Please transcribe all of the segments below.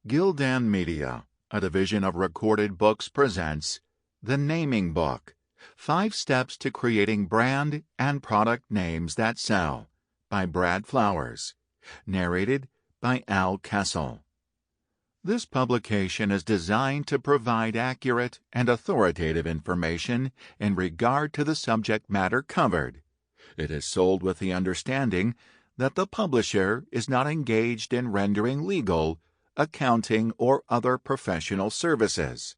Godin Media, a division of Recorded Books, presents The Naming Book, 5 Steps to Creating Brand and Product Names That Sell, by Brad Flowers, narrated by Al Kessel. This publication is designed to provide accurate and authoritative information in regard to the subject matter covered. It is sold with the understanding that the publisher is not engaged in rendering legal, accounting, or other professional services.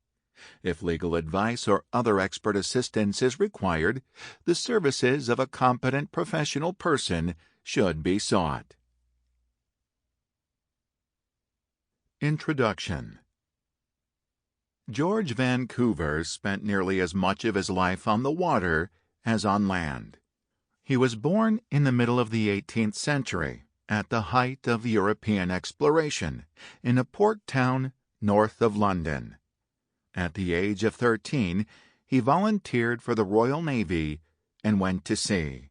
If legal advice or other expert assistance is required, the services of a competent professional person should be sought. Introduction. George Vancouver spent nearly as much of his life on the water as on land. He was born in the middle of the 18th century, at the height of European exploration, in a port town north of London. At the age of 13, he volunteered for the Royal Navy and went to sea.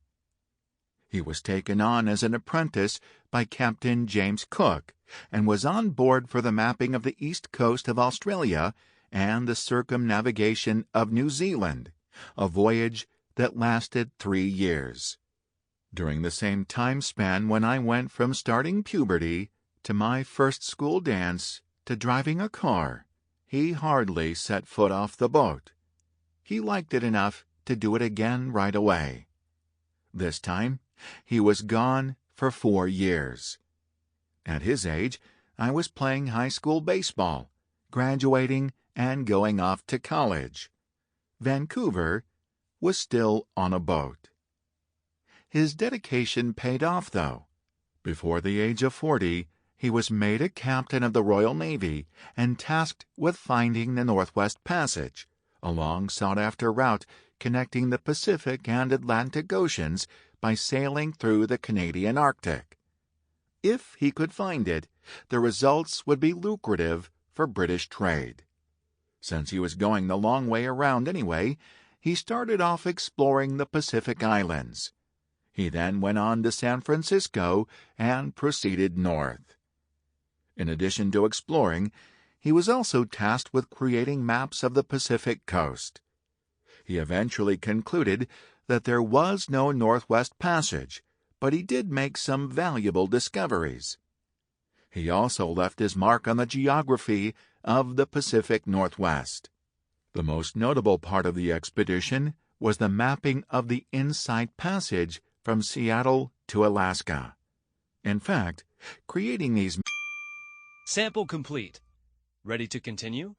He was taken on as an apprentice by Captain James Cook and was on board for the mapping of the east coast of Australia and the circumnavigation of New Zealand, a voyage that lasted 3 years. During the same time span when I went from starting puberty to my first school dance to driving a car, he hardly set foot off the boat. He liked it enough to do it again right away. This time, he was gone for 4 years. At his age, I was playing high school baseball, graduating, and going off to college. Vancouver was still on a boat. His dedication paid off, though. Before the age of 40, he was made a captain of the Royal Navy and tasked with finding the Northwest Passage, a long sought-after route connecting the Pacific and Atlantic Oceans by sailing through the Canadian Arctic. If he could find it, the results would be lucrative for British trade. Since he was going the long way around anyway, he started off exploring the Pacific Islands. He then went on to San Francisco and proceeded north. In addition to exploring, he was also tasked with creating maps of the Pacific coast. He eventually concluded that there was no Northwest Passage, but he did make some valuable discoveries. He also left his mark on the geography of the Pacific Northwest. The most notable part of the expedition was the mapping of the Inside Passage from Seattle to Alaska. In fact, creating these... Sample complete. Ready to continue?